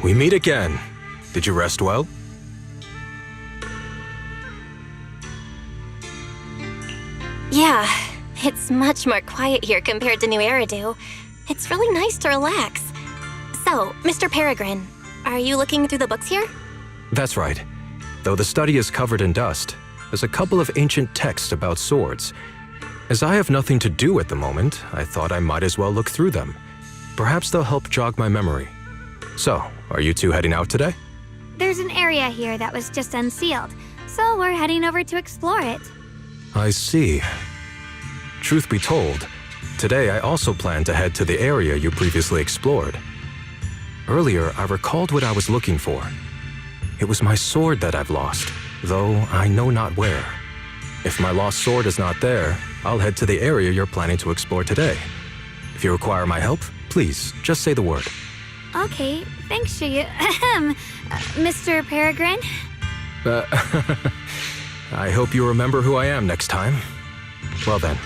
We meet again. Did you rest well? Yeah, it's much more quiet here compared to New Eridu. It's really nice to relax. So, Mr. Peregrine, are you looking through the books here? That's right. Though the study is covered in dust, there's a couple of ancient texts about swords. As I have nothing to do at the moment, I thought I might as well look through them. Perhaps they'll help jog my memory. So, are you two heading out today? There's an area here that was just unsealed, so we're heading over to explore it. I see. Truth be told, today I also plan to head to the area you previously explored. Earlier, I recalled what I was looking for. It was my sword that I've lost, though I know not where. If my lost sword is not there, I'll head to the area you're planning to explore today. If you require my help, please, just say the word. Okay, thanks, Mr. Peregrine. I hope you remember who I am next time. Well then,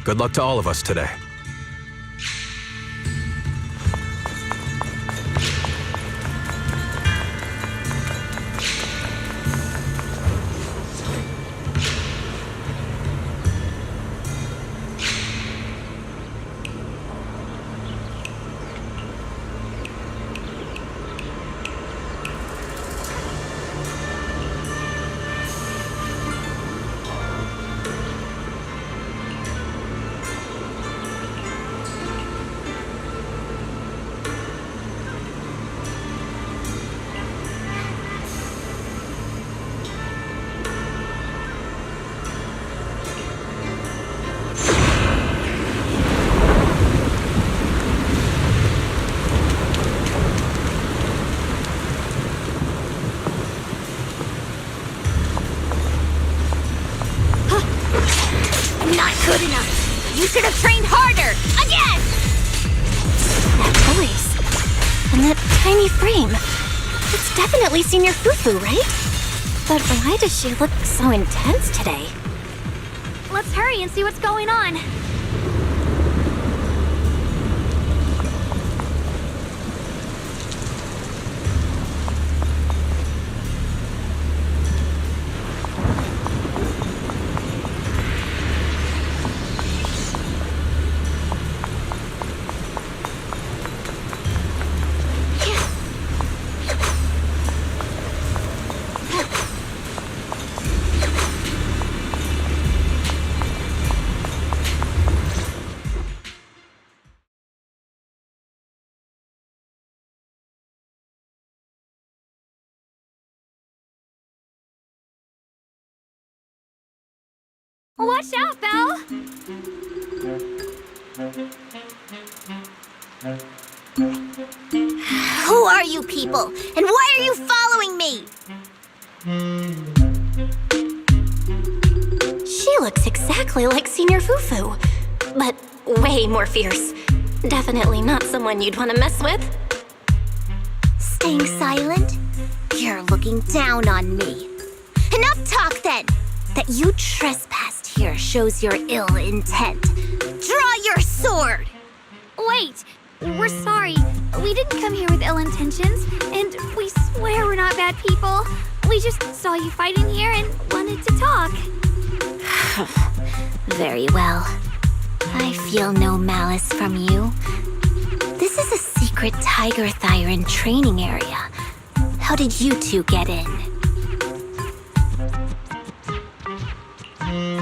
good luck to all of us today. Good enough. You should have trained harder. Again! That voice. And that tiny frame. It's definitely Senior Fufu, right? But why does she look so intense today? Let's hurry and see what's going on. Watch out, Belle! Who are you people? And why are you following me? She looks exactly like Senior Fufu, but way more fierce. Definitely not someone you'd want to mess with. Staying silent? You're looking down on me. Enough talk then! That you trespassed here shows your ill intent. Draw your sword! Wait! We're sorry. We didn't come here with ill intentions, and we swear we're not bad people. We just saw you fighting here and wanted to talk. Very well. I feel no malice from you. This is a secret Tiger Thyron training area. How did you two get in?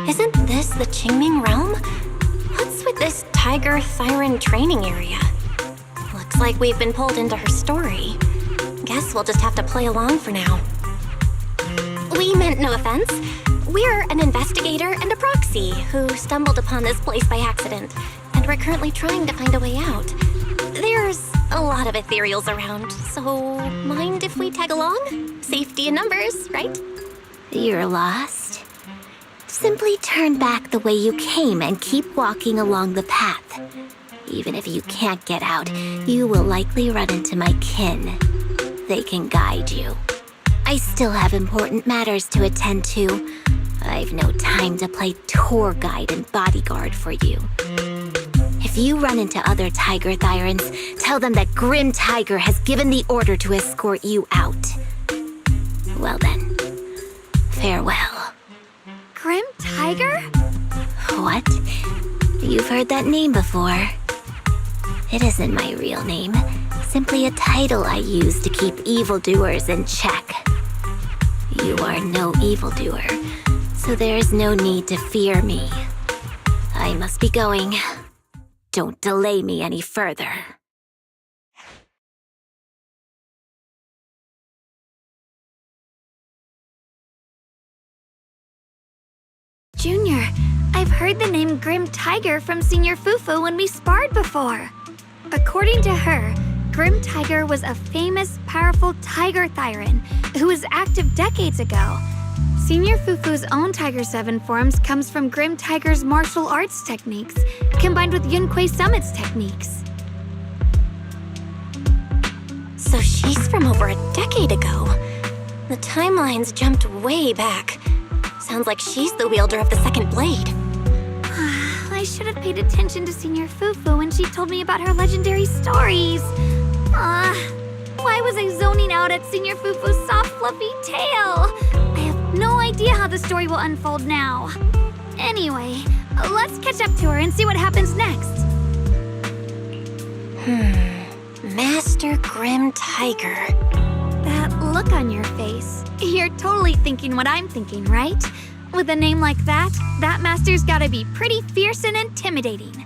Isn't this the Qingming realm? What's with this Tiger Thyron training area? Looks like we've been pulled into her story. Guess we'll just have to play along for now. We meant no offense. We're an investigator and a proxy who stumbled upon this place by accident, and we're currently trying to find a way out. There's a lot of ethereals around, so mind if we tag along? Safety in numbers, right? You're lost. Simply turn back the way you came and keep walking along the path. Even if you can't get out, you will likely run into my kin. They can guide you. I still have important matters to attend to. I've no time to play tour guide and bodyguard for you. If you run into other Tiger Thyrans, tell them that Grim Tiger has given the order to escort you out. Well then, farewell. Grim Tiger? What? You've heard that name before. It isn't my real name, simply a title I use to keep evildoers in check. You are no evildoer, so there is no need to fear me. I must be going. Don't delay me any further. Junior, I've heard the name Grim Tiger from Senior Fufu when we sparred before. According to her, Grim Tiger was a famous, powerful Tiger Thyran who was active decades ago. Senior Fufu's own Tiger 7 forms comes from Grim Tiger's martial arts techniques, combined with Yunquei Summit's techniques. So she's from over a decade ago. The timelines jumped way back. Sounds like she's the wielder of the second blade. I should have paid attention to Senior Fufu when she told me about her legendary stories. Why was I zoning out at Senior Fufu's soft, fluffy tail? I have no idea how the story will unfold now. Anyway, let's catch up to her and see what happens next. Master Grim Tiger. That look on your face. You're totally thinking what I'm thinking, right? With a name like that, that master's gotta be pretty fierce and intimidating.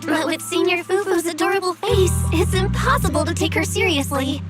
But with Senior Fufu's adorable face, it's impossible to take her seriously.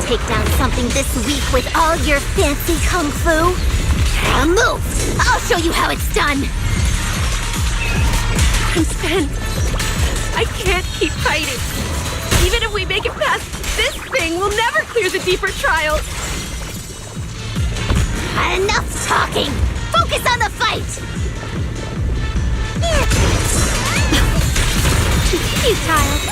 Take down something this weak with all your fancy kung fu? Move! I'll show you how it's done! Zen, I can't keep fighting. Even if we make it past this thing, we'll never clear the deeper trials. Enough talking! Focus on the fight! You child.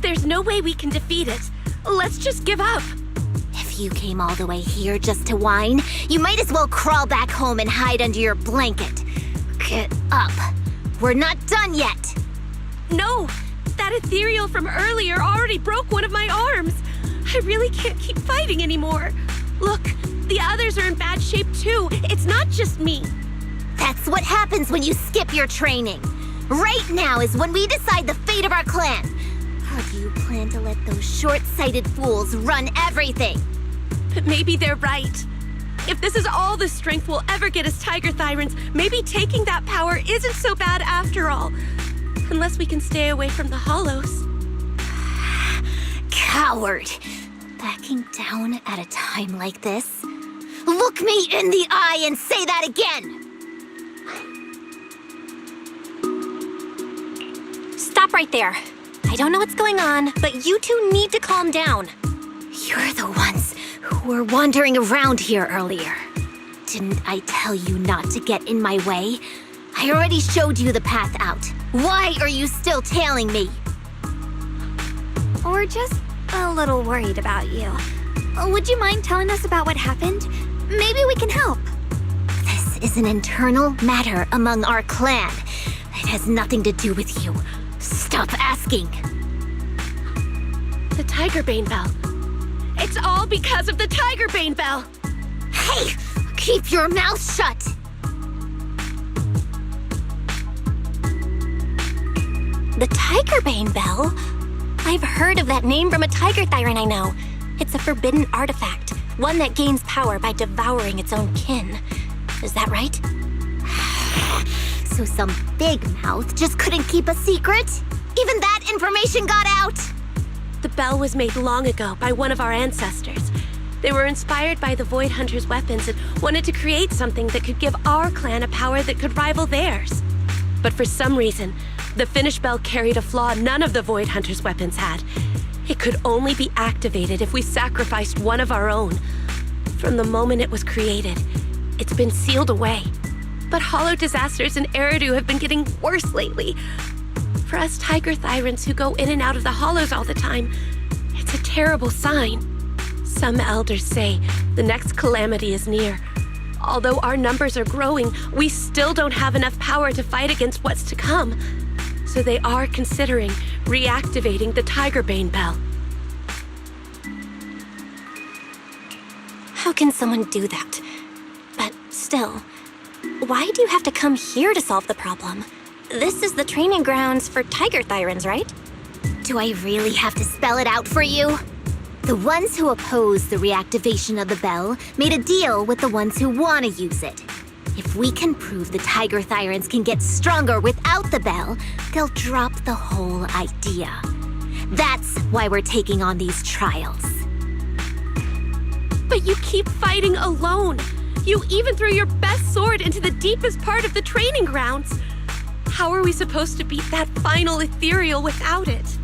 There's no way we can defeat it. Let's just give up. If you came all the way here just to whine, you might as well crawl back home and hide under your blanket. Get up. We're not done yet. No, that That ethereal from earlier already broke one of my arms. I really can't keep fighting anymore. Look, the others are in bad shape too. It's not just me. That's what happens when you skip your training. Right now is when we decide the fate of our clan. Or do you plan to let those short-sighted fools run everything? But maybe they're right. If this is all the strength we'll ever get as Tiger Thyrans, maybe taking that power isn't so bad after all. Unless we can stay away from the Hollows. Coward! Backing down at a time like this? Look me in the eye and say that again! Stop right there. I don't know what's going on, but you two need to calm down. You're the ones who were wandering around here earlier. Didn't I tell you not to get in my way? I already showed you the path out. Why are you still tailing me? Or just a little worried about you. Would you mind telling us about what happened? Maybe we can help. This is an internal matter among our clan. It has nothing to do with you. Stop asking. The Tiger Bane Bell. It's all because of the Tiger Bane Bell. Hey! Keep your mouth shut! The Tiger Bane Bell? I've heard of that name from a Tiger Thyran I know. It's a forbidden artifact, one that gains power by devouring its own kin. Is that right? So some big mouth just couldn't keep a secret? Even that information got out? The bell was made long ago by one of our ancestors. They were inspired by the Void Hunter's weapons and wanted to create something that could give our clan a power that could rival theirs. But for some reason, the finished bell carried a flaw none of the Void Hunter's weapons had. It could only be activated if we sacrificed one of our own. From the moment it was created, it's been sealed away. But hollow disasters in Eridu have been getting worse lately. For us Tiger Thyrans who go in and out of the hollows all the time, it's a terrible sign. Some elders say the next calamity is near. Although our numbers are growing, we still don't have enough power to fight against what's to come. So they are considering reactivating the Tiger Bane Bell. How can someone do that? But still, why do you have to come here to solve the problem? This is the training grounds for Tiger Thyrans, right? Do I really have to spell it out for you? The ones who oppose the reactivation of the bell made a deal with the ones who want to use it. If we can prove the Tiger Thyrans can get stronger without the bell, they'll drop the whole idea. That's why we're taking on these trials. But you keep fighting alone. You even threw your best sword into the deepest part of the training grounds. How are we supposed to beat that final ethereal without it?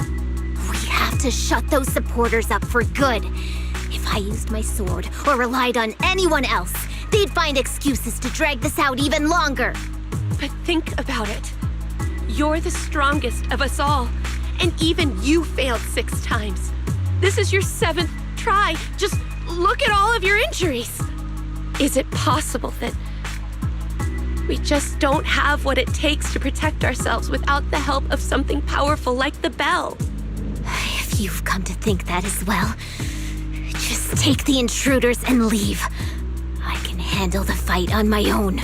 We have to shut those supporters up for good. If I used my sword or relied on anyone else, they'd find excuses to drag this out even longer. But think about it. You're the strongest of us all, and even you failed 6 times. This is your 7th try. Just look at all of your injuries. Is it possible that we just don't have what it takes to protect ourselves without the help of something powerful like the bell? If you've come to think that as well, just take the intruders and leave. I can handle the fight on my own.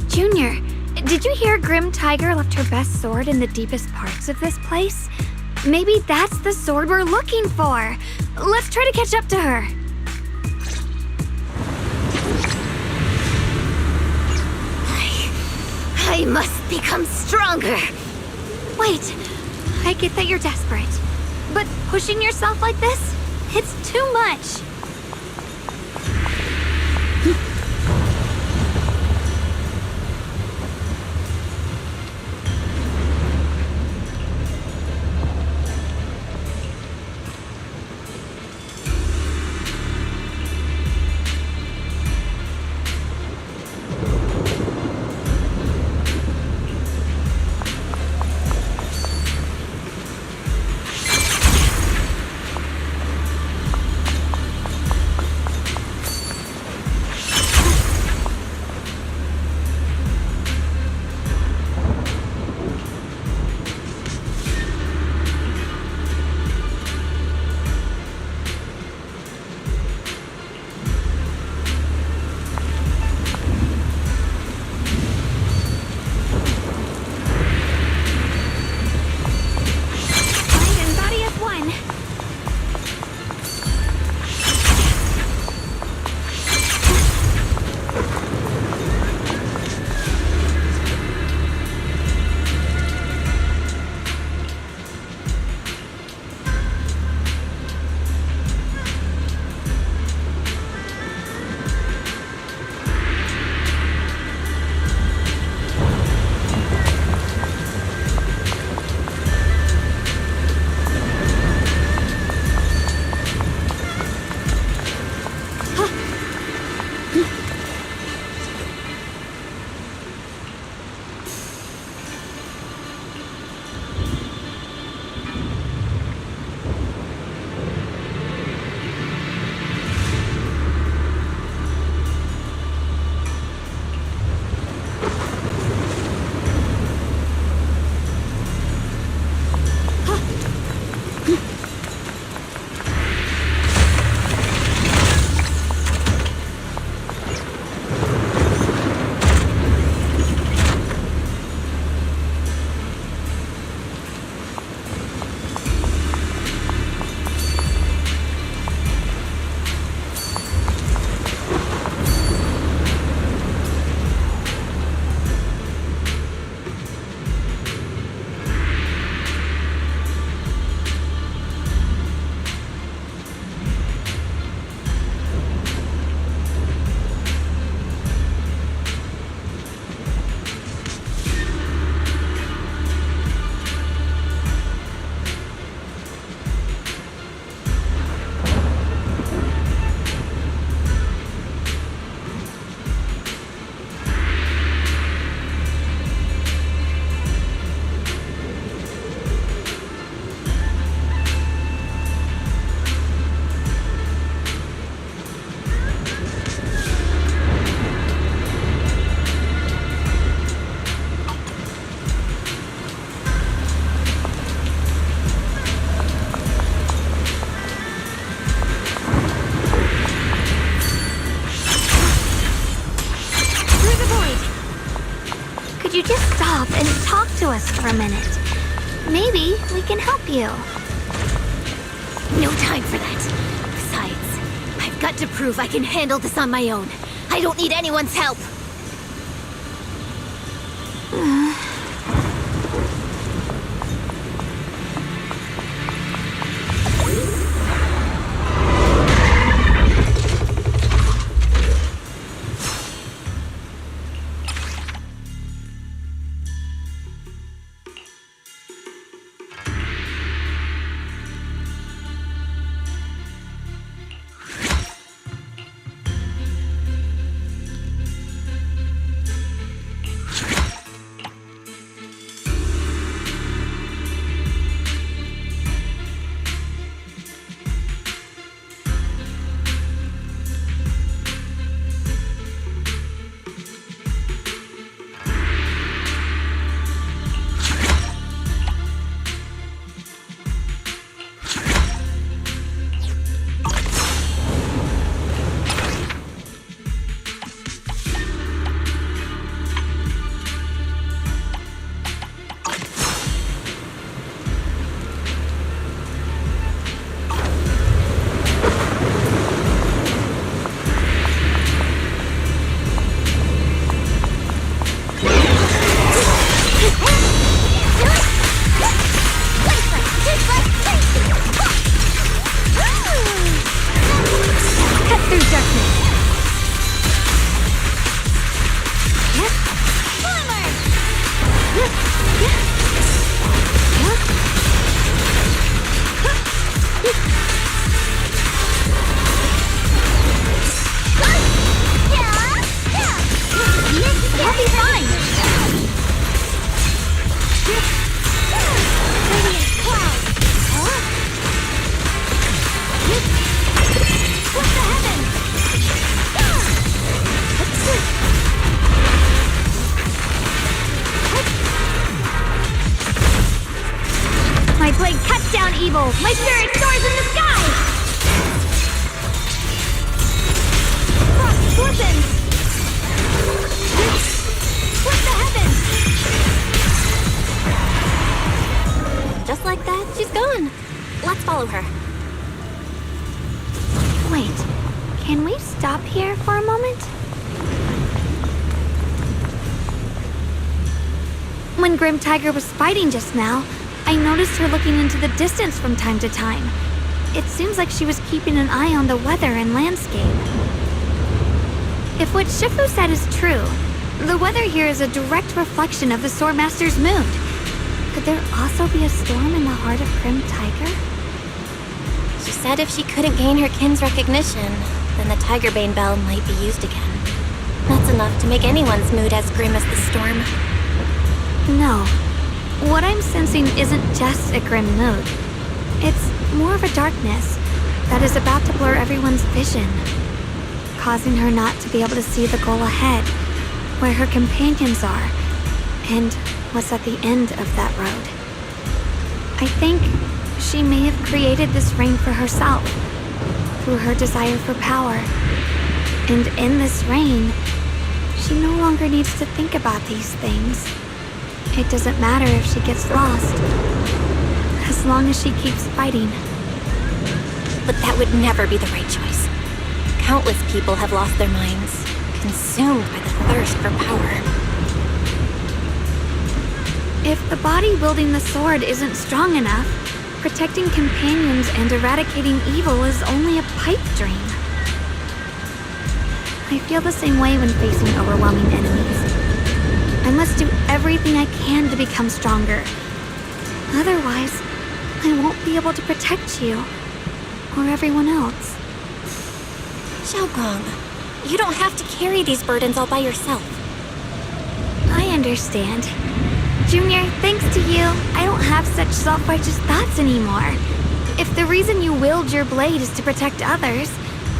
Junior, did you hear Grim Tiger left her best sword in the deepest parts of this place? Maybe that's the sword we're looking for. Let's try to catch up to her. I must become stronger. Wait, I get that you're desperate, but pushing yourself like this, it's too much. could you just stop and talk to us for a minute? Maybe we can help you. No time for that. Besides, I've got to prove I can handle this on my own. I don't need anyone's help. My spirit soars in the sky! Frost glistens! Split the heavens! Just like that, she's gone. Let's follow her. Wait, can we stop here for a moment? When Grim Tiger was fighting just now, I noticed her looking into the distance from time to time. It seems like she was keeping an eye on the weather and landscape. If what Shifu said is true, the weather here is a direct reflection of the Swordmaster's mood. Could there also be a storm in the heart of Grim Tiger? She said if she couldn't gain her kin's recognition, then the Tigerbane Bell might be used again. That's enough to make anyone's mood as grim as the storm. No. What I'm sensing isn't just a grim mood. It's more of a darkness that is about to blur everyone's vision, causing her not to be able to see the goal ahead, where her companions are, and what's at the end of that road. I think she may have created this reign for herself, through her desire for power. And in this reign, she no longer needs to think about these things. It doesn't matter if she gets lost, as long as she keeps fighting. But that would never be the right choice. Countless people have lost their minds, consumed by the thirst for power. If the body wielding the sword isn't strong enough, protecting companions and eradicating evil is only a pipe dream. I feel the same way when facing overwhelming enemies. I must do everything I can to become stronger. Otherwise, I won't be able to protect you, or everyone else. Xiaogong, you don't have to carry these burdens all by yourself. I understand. Junior, thanks to you, I don't have such self-righteous thoughts anymore. If the reason you wield your blade is to protect others,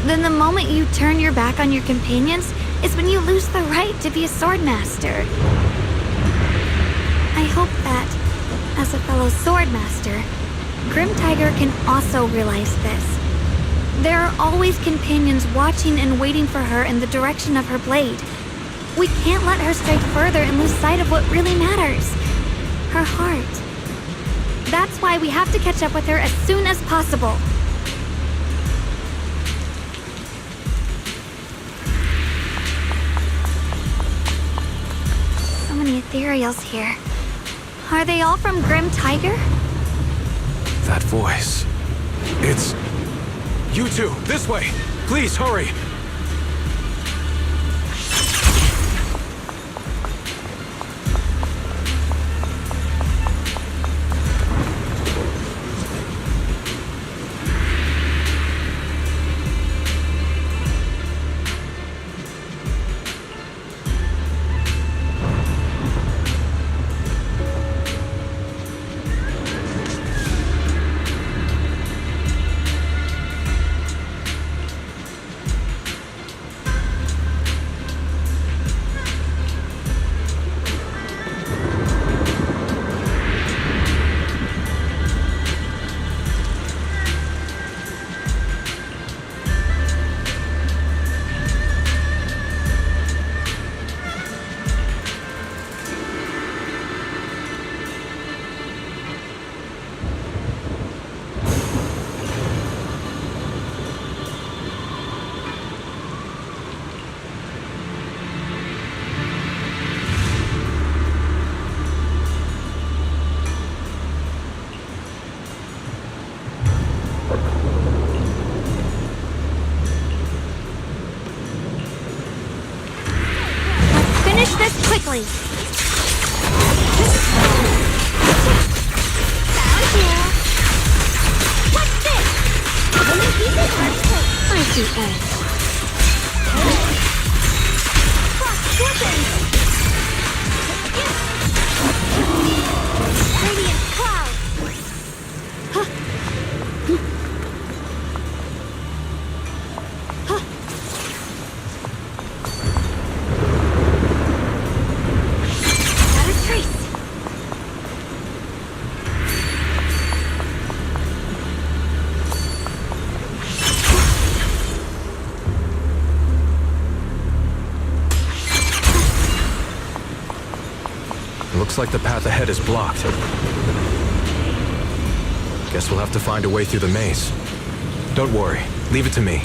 then the moment you turn your back on your companions is when you lose the right to be a swordmaster. I hope that, as a fellow swordmaster, Grim Tiger can also realize this. There are always companions watching and waiting for her in the direction of her blade. We can't let her stray further and lose sight of what really matters. Her heart. That's why we have to catch up with her as soon as possible. So many ethereals here. Are they all from Grim Tiger? That voice. It's... You two, this way! Please, hurry! Finish this quickly! Found you. What's this? I see edge. Cross weapons. Radiant cloud. Got a trace. Looks like the path ahead is blocked. Guess we'll have to find a way through the maze. Don't worry, leave it to me.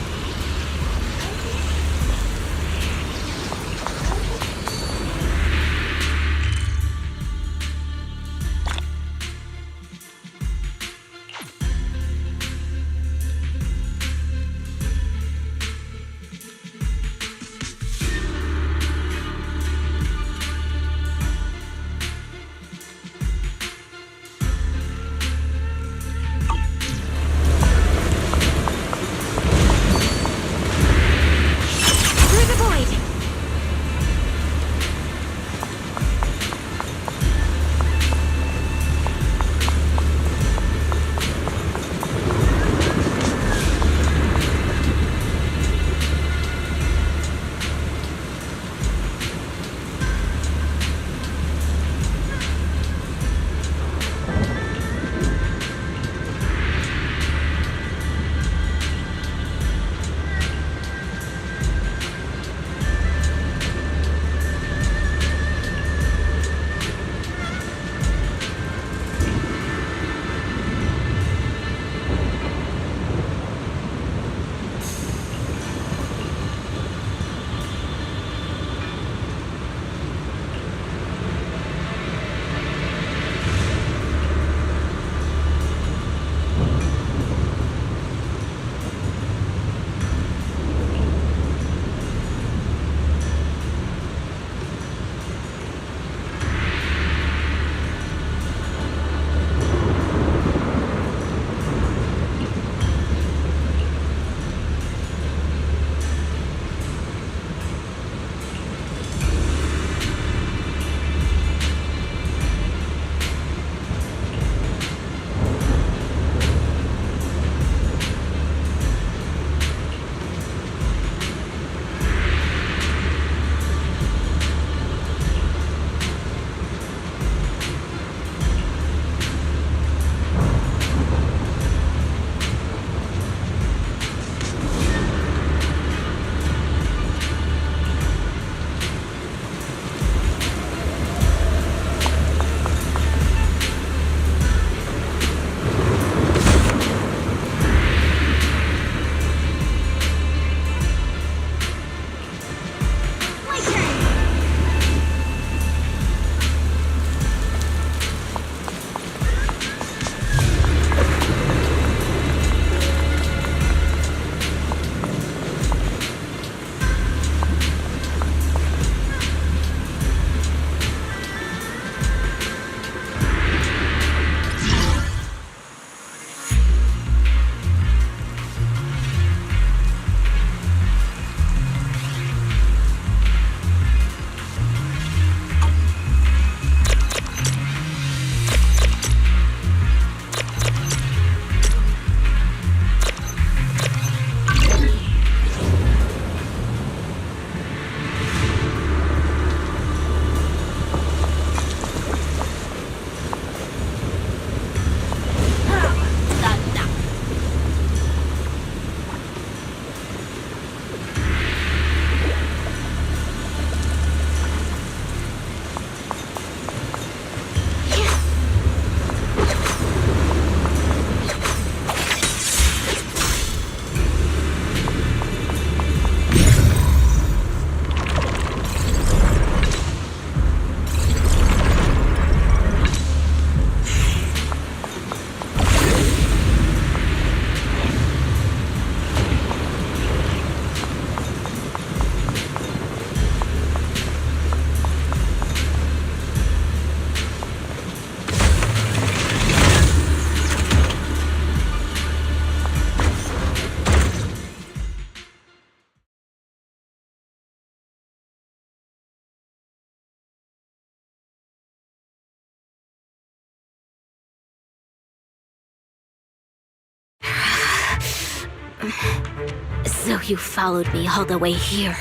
So you followed me all the way here.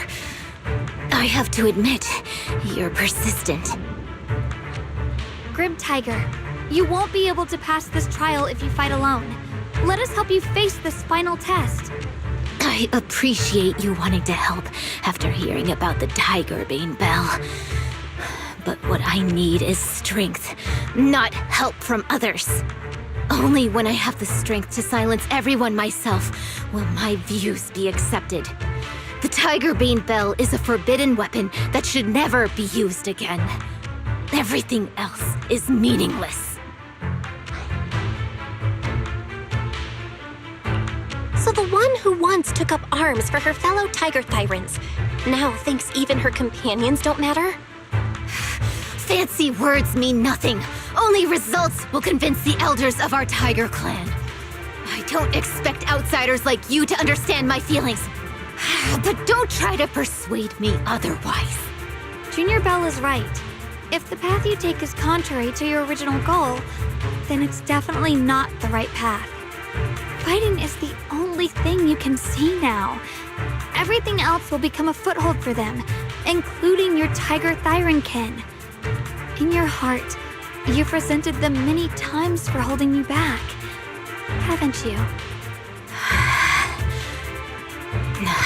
I have to admit, you're persistent. Grim Tiger, you won't be able to pass this trial if you fight alone. Let us help you face this final test. I appreciate you wanting to help after hearing about the Tiger Bane Bell. But what I need is strength, not help from others. Only when I have the strength to silence everyone myself will my views be accepted. The Tiger Bane Bell is a forbidden weapon that should never be used again. Everything else is meaningless. So the one who once took up arms for her fellow Tiger Thyrans now thinks even her companions don't matter? Fancy words mean nothing. Only results will convince the elders of our Tiger Clan. I don't expect outsiders like you to understand my feelings. But don't try to persuade me otherwise. Junior Bell is right. If the path you take is contrary to your original goal, then it's definitely not the right path. Fighting is the only thing you can see now. Everything else will become a foothold for them, including your Tiger Thyran kin. In your heart, you've resented them many times for holding you back, haven't you?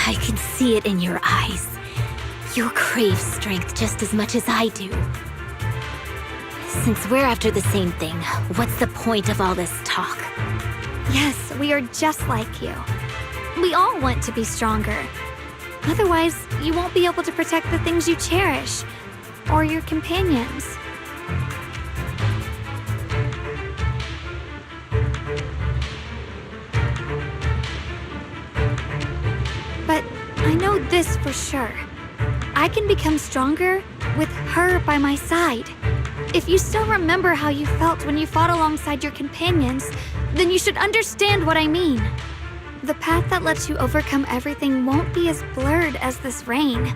I can see it in your eyes. You crave strength just as much as I do. Since we're after the same thing, what's the point of all this talk? Yes, we are just like you. We all want to be stronger. Otherwise, you won't be able to protect the things you cherish, or your companions. But I know this for sure. I can become stronger with her by my side. If you still remember how you felt when you fought alongside your companions, then you should understand what I mean. The path that lets you overcome everything won't be as blurred as this rain.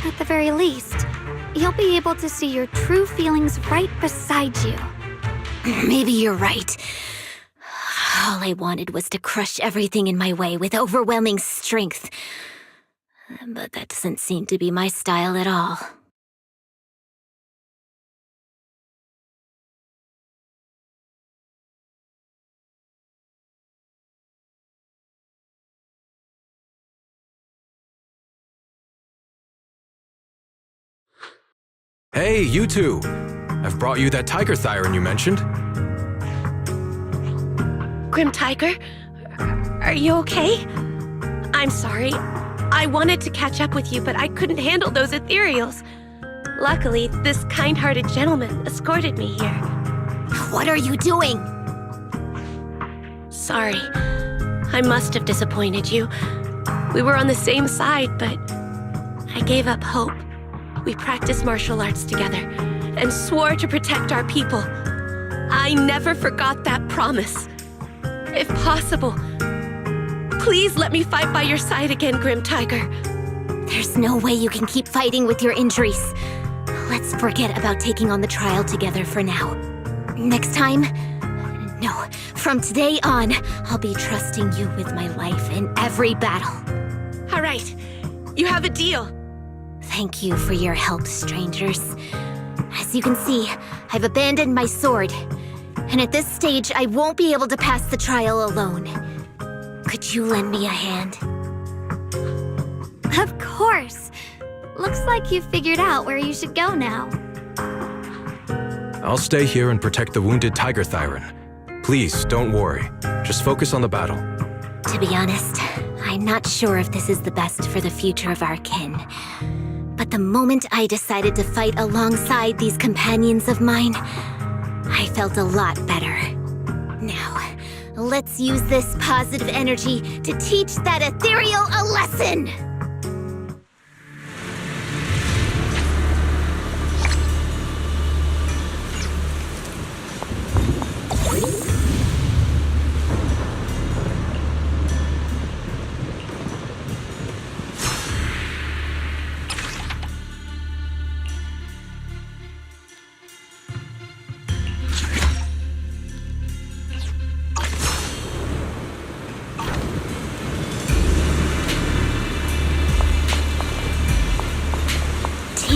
At the very least, you'll be able to see your true feelings right beside you. Maybe you're right. All I wanted was to crush everything in my way with overwhelming strength. But that doesn't seem to be my style at all. Hey, you two! I've brought you that Tiger Thyran you mentioned. Grim Tiger, are you okay? I'm sorry. I wanted to catch up with you, but I couldn't handle those ethereals. Luckily, this kind-hearted gentleman escorted me here. What are you doing? Sorry. I must have disappointed you. We were on the same side, but I gave up hope. We practiced martial arts together and swore to protect our people. I never forgot that promise. If possible, please let me fight by your side again, Grim Tiger. There's no way you can keep fighting with your injuries. Let's forget about taking on the trial together for now. Next time? No, from today on, I'll be trusting you with my life in every battle. All right, you have a deal. Thank you for your help, strangers. As you can see, I've abandoned my sword. And at this stage, I won't be able to pass the trial alone. Could you lend me a hand? Of course. Looks like you've figured out where you should go now. I'll stay here and protect the wounded Tiger Thyran. Please, don't worry. Just focus on the battle. To be honest, I'm not sure if this is the best for the future of our kin. But the moment I decided to fight alongside these companions of mine, I felt a lot better. Now, let's use this positive energy to teach that ethereal a lesson!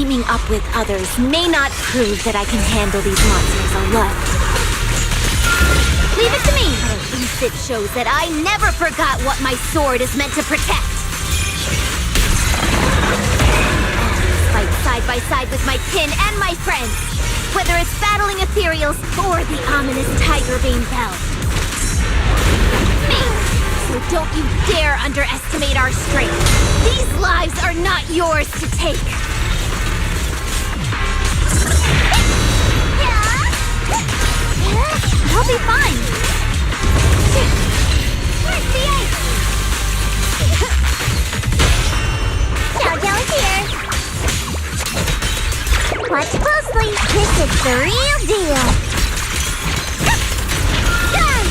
teaming up with others may not prove that I can handle these monsters alone. Leave it to me! But at least it shows that I never forgot what my sword is meant to protect. Fight side by side with my kin and my friends, whether it's battling ethereals or the ominous Tiger Bane Bell. So don't you dare underestimate our strength. These lives are not yours to take. I'll be fine. Where's the ice? Down's here. Watch closely. This is the real deal. Done!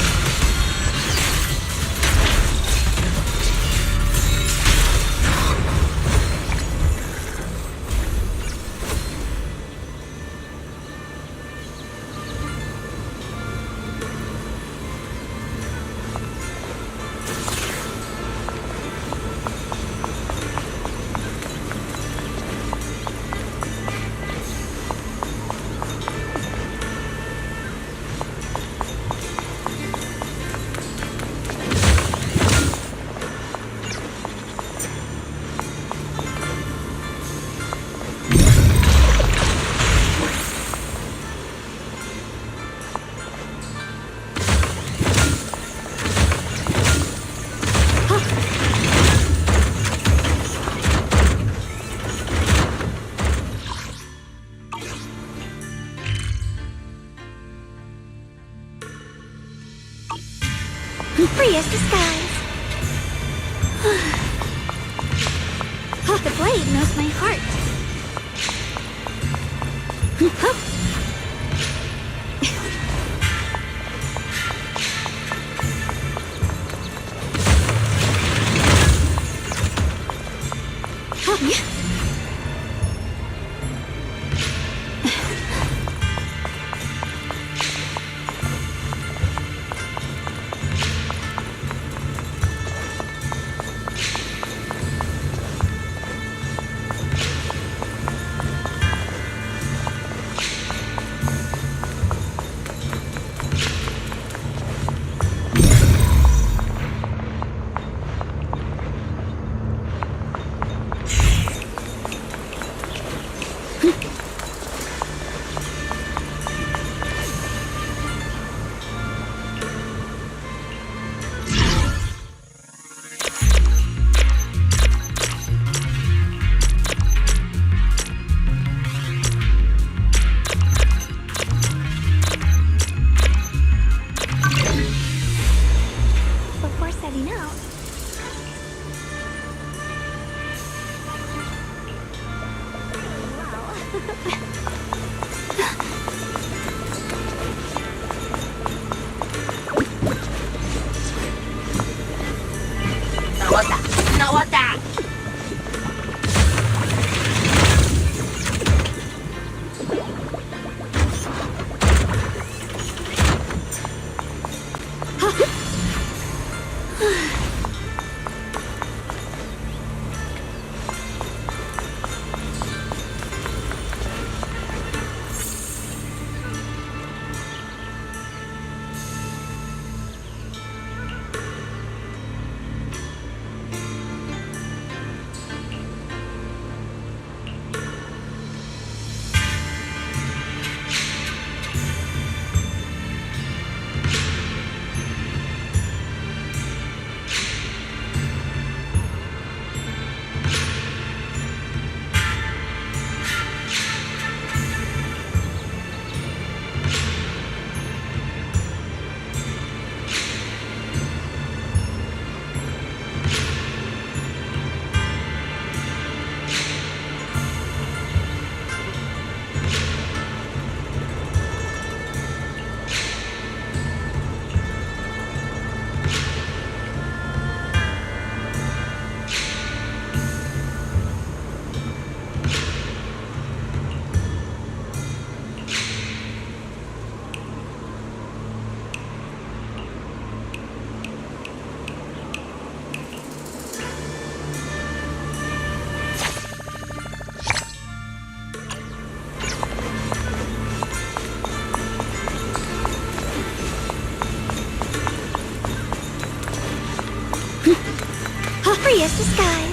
Free as the skies. The blade knows my heart. as the skies.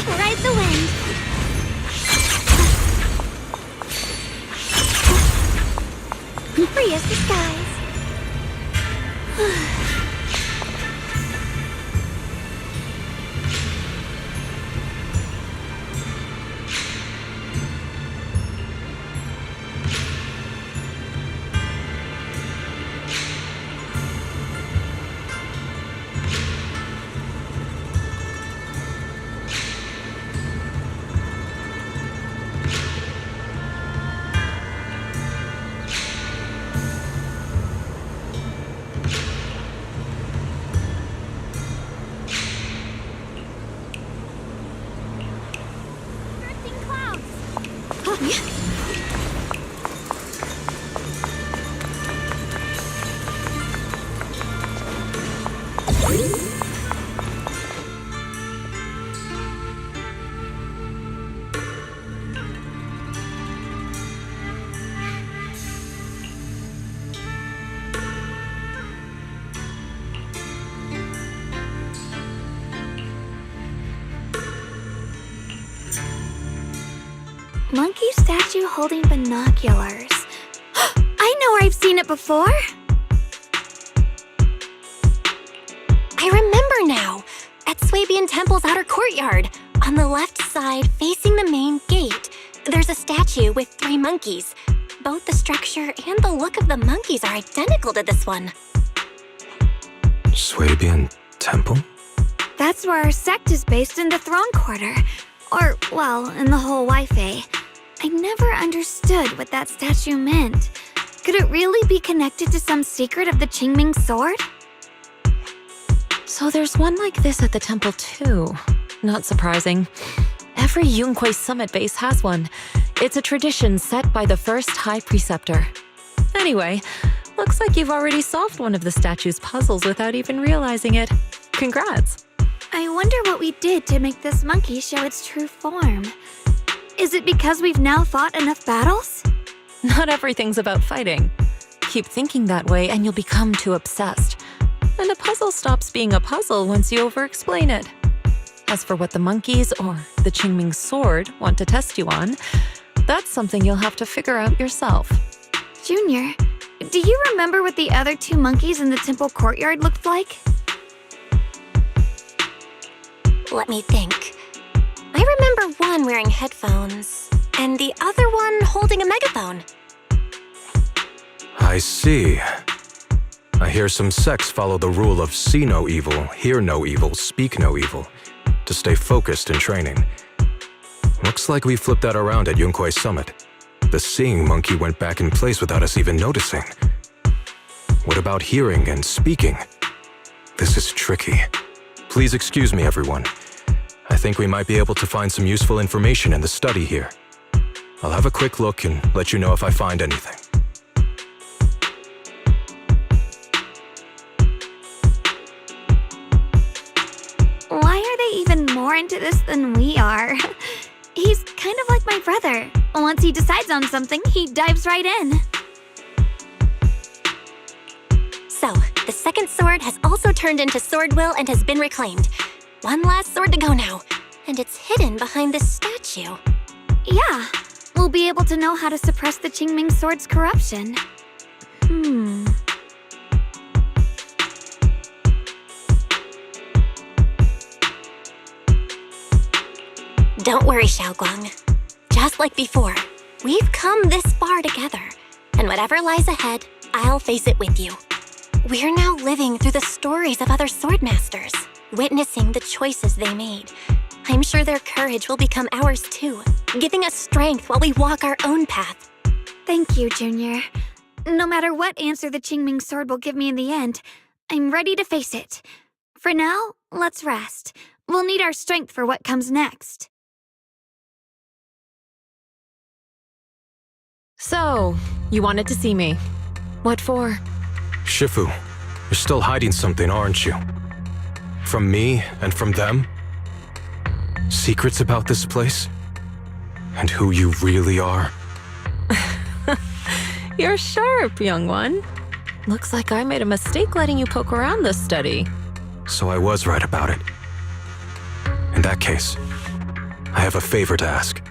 Ride the wind. Free as the skies. Monkey statue holding binoculars. I know where I've seen it before. I remember now. At Swabian Temple's outer courtyard. On the left side, facing the main gate, there's a statue with 3 monkeys. Both the structure and the look of the monkeys are identical to this one. Swabian Temple? That's where our sect is based in the Throne Quarter. Or, well, in the whole Wi-Fi. I never understood what that statue meant. Could it really be connected to some secret of the Qingming sword? So there's one like this at the temple too. Not surprising. Every Yunquei Summit base has one. It's a tradition set by the first High Preceptor. Anyway, looks like you've already solved one of the statue's puzzles without even realizing it. Congrats! I wonder what we did to make this monkey show its true form. Is it because we've now fought enough battles? Not everything's about fighting. Keep thinking that way and you'll become too obsessed. And a puzzle stops being a puzzle once you over-explain it. As for what the monkeys or the Qingming sword want to test you on, that's something you'll have to figure out yourself. Junior, do you remember what the other 2 monkeys in the temple courtyard looked like? Let me think. I remember one wearing headphones, and the other one holding a megaphone. I see. I hear some sects follow the rule of see no evil, hear no evil, speak no evil, to stay focused in training. Looks like we flipped that around at Yunquei Summit. The seeing monkey went back in place without us even noticing. What about hearing and speaking? This is tricky. Please excuse me, everyone. I think we might be able to find some useful information in the study here. I'll have a quick look and let you know if I find anything. Why are they even more into this than we are? He's kind of like my brother. Once he decides on something, he dives right in. So, the second sword has also turned into sword will and has been reclaimed. One last sword to go now, and it's hidden behind this statue. Yeah, we'll be able to know how to suppress the Qingming sword's corruption. Don't worry, Xiaoguang. Just like before, we've come this far together, and whatever lies ahead, I'll face it with you. We're now living through the stories of other swordmasters, witnessing the choices they made. I'm sure their courage will become ours too, giving us strength while we walk our own path. Thank you, Junior. No matter what answer the Qingming sword will give me in the end, I'm ready to face it. For now, let's rest. We'll need our strength for what comes next. So, you wanted to see me. What for? Shifu, you're still hiding something, aren't you? From me and from them? Secrets about this place? And who you really are? You're sharp, young one. Looks like I made a mistake letting you poke around this study. So I was right about it. In that case, I have a favor to ask.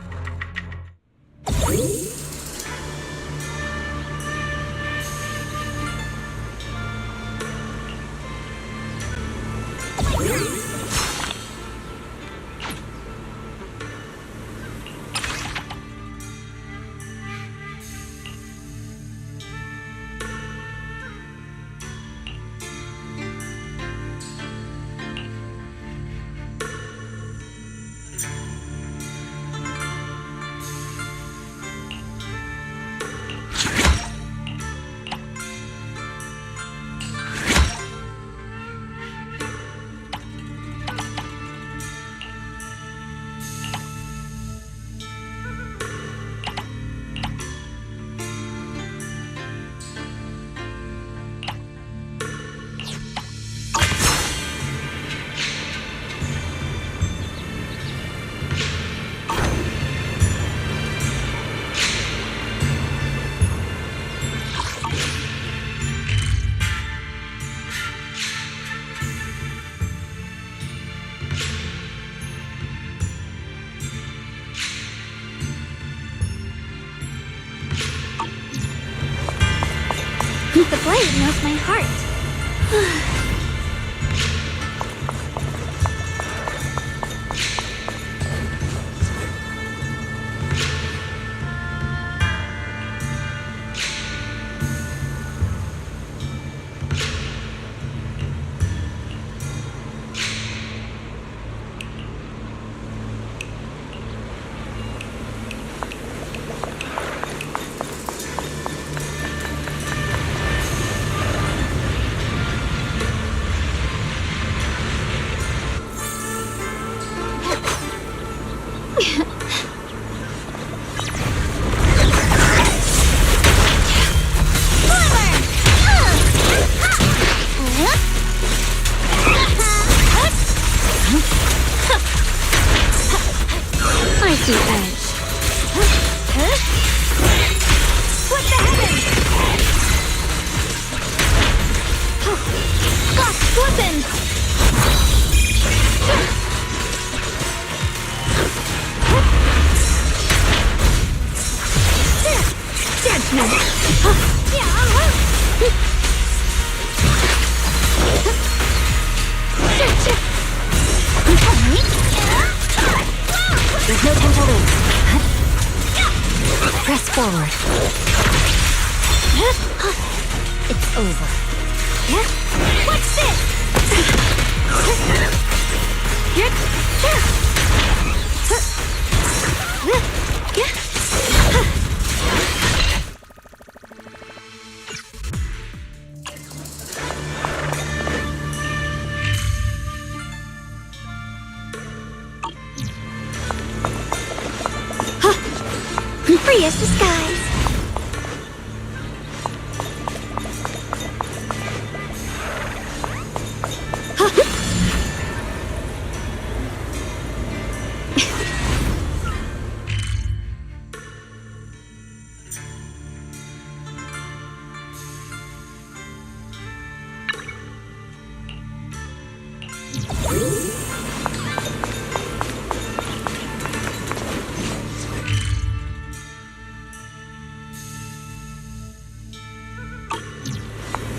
The blade knows my heart. Icy edge. What the heavens? Lost weapon! There's no time to lose. Press forward. It's over. What's this? Free as the skies.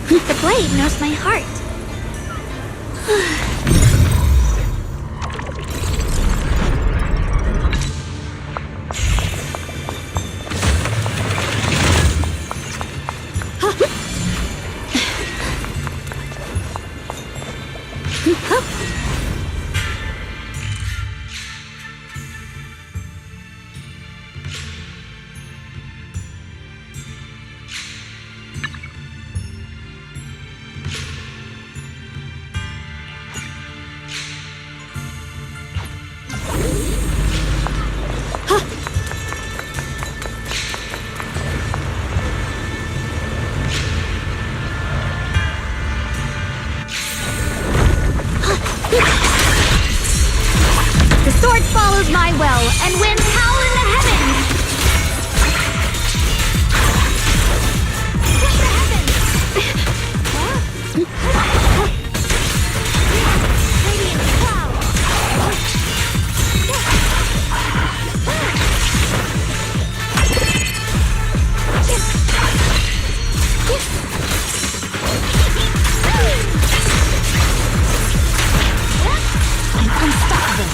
The blade knows my heart. The sword follows my will, and winds howl in the heavens! What the heavens? Radiant cloud! I'm unstoppable.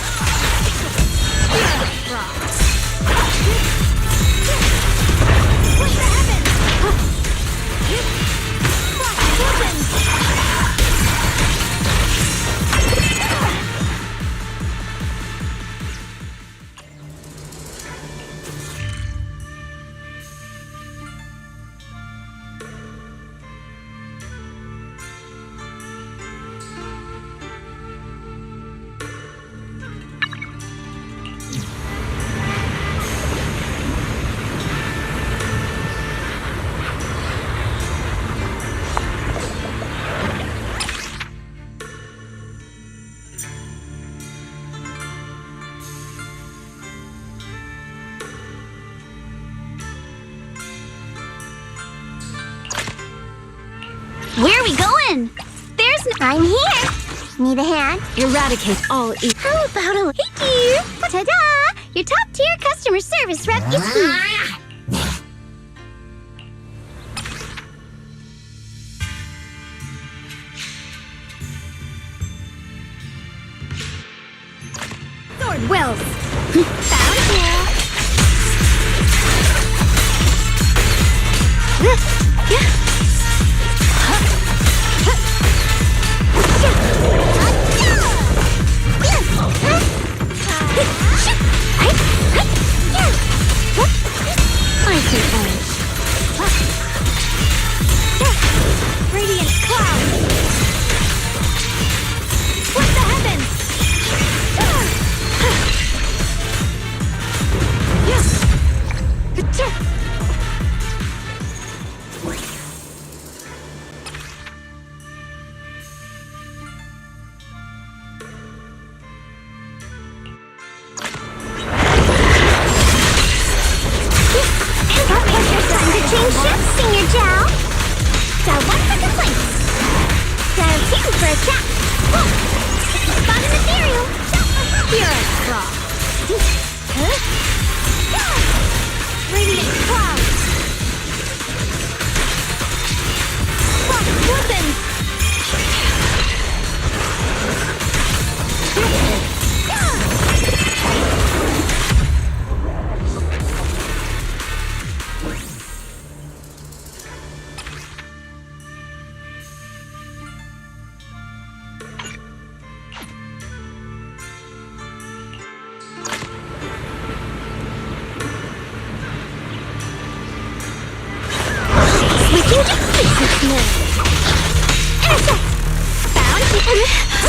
Push the heavens! Where are we going? I'm here. Need a hand? Eradicate all evil. How about a hey dear? Ta-da! Your top-tier customer service rep is me. Sword wills. Found you. Icy edge. Radiant cloud. What the heavens? Change ships, Senior Jow. Dial 1 for complaints. Dial 2 for a chat. Whoa! Spot an ethereal. Chat for help. You're a frog. Radiant cloud. What weapons? Switching to physics mode. Intercept. Found.